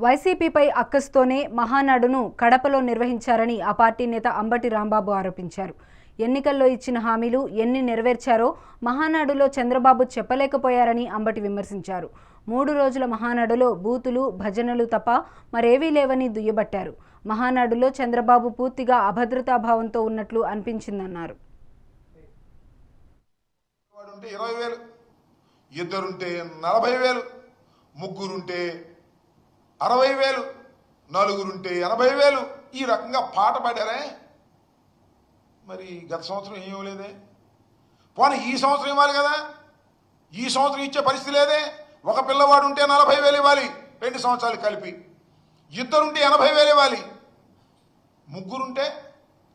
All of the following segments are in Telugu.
వైసీపీపై అక్కసుతోనే మహానాడును కడపలో నిర్వహించారని ఆ పార్టీ నేత అంబటి రాంబాబు ఆరోపించారు. ఎన్నికల్లో ఇచ్చిన హామీలు ఎన్ని నెరవేర్చారో మహానాడులో చంద్రబాబు చెప్పలేకపోయారని అంబటి విమర్శించారు. 3 రోజుల మహానాడులో బూతులు, భజనలు తప్ప మరేవీ లేవని దుయ్యబట్టారు. మహానాడులో చంద్రబాబు పూర్తిగా అభద్రతాభావంతో ఉన్నట్లు అనిపించిందన్నారు. ఇద్దరుంటే 40,000, ముగ్గురుంటే 60,000, నలుగురుంటే 80,000 ఈ రకంగా పాట పాడారే. మరి గత సంవత్సరం ఏం ఇవ్వలేదే, పోనీ ఈ సంవత్సరం ఇవ్వాలి కదా. ఈ సంవత్సరం ఇచ్చే పరిస్థితి లేదే. ఒక పిల్లవాడు ఉంటే 40,000 ఇవ్వాలి 2 సంవత్సరాలు కలిపి, ఇద్దరుంటే 80,000 ఇవ్వాలి, ముగ్గురుంటే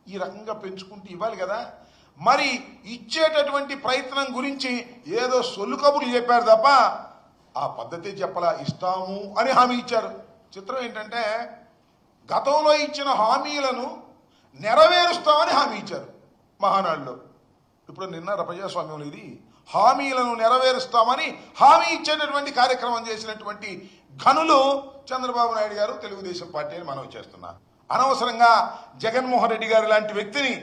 ఈ రకంగా పెంచుకుంటూ ఇవ్వాలి కదా. మరి ఇచ్చేటటువంటి ప్రయత్నం గురించి ఏదో సొల్లు కబుర్లు చెప్పారు తప్ప ఆ పద్ధతి చెప్పలా. ఇస్తాము అని హామీ ఇచ్చారు. చిత్రం ఏంటంటే గతంలో ఇచ్చిన హామీలను నెరవేరుస్తామని హామీ ఇచ్చారు మహానాడులో. ఇప్పుడు నిన్న ప్రజాస్వామ్యంలో ఇది హామీలను నెరవేరుస్తామని హామీ ఇచ్చేటటువంటి కార్యక్రమం చేసినటువంటి ఘనులు చంద్రబాబు నాయుడు గారు, తెలుగుదేశం పార్టీ అని మనవి చేస్తున్నారు. అనవసరంగా జగన్మోహన్ రెడ్డి గారు లాంటి వ్యక్తిని,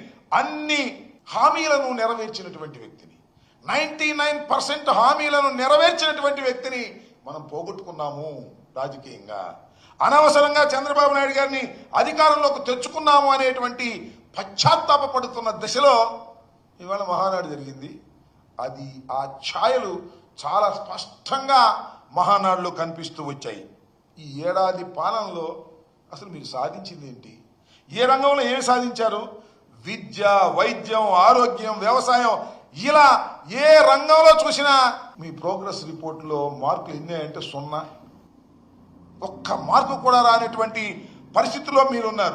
అన్ని హామీలను నెరవేర్చినటువంటి వ్యక్తిని, 99% హామీలను నెరవేర్చినటువంటి వ్యక్తిని మనం పోగొట్టుకున్నాము రాజకీయంగా. అనవసరంగా చంద్రబాబు నాయుడు గారిని అధికారంలోకి తెచ్చుకున్నాము అనేటువంటి పశ్చాత్తాపడుతున్న దశలో ఇవాళ మహానాడు జరిగింది. అది ఆ ఛాయలు చాలా స్పష్టంగా మహానాడులో కనిపిస్తూ వచ్చాయి. ఈ ఏడాది పాలనలో అసలు మీరు సాధించింది ఏంటి? ఏ రంగంలో ఏమి సాధించారు? విద్య, వైద్యం, ఆరోగ్యం, వ్యవసాయం, ఇలా ఏ రంగంలో చూసినా మీ ప్రోగ్రెస్ రిపోర్ట్లో మార్కులు ఎన్ని అంటే 0. ఒక్క మార్కు కూడా రానటువంటి పరిస్థితుల్లో మీరున్నారు.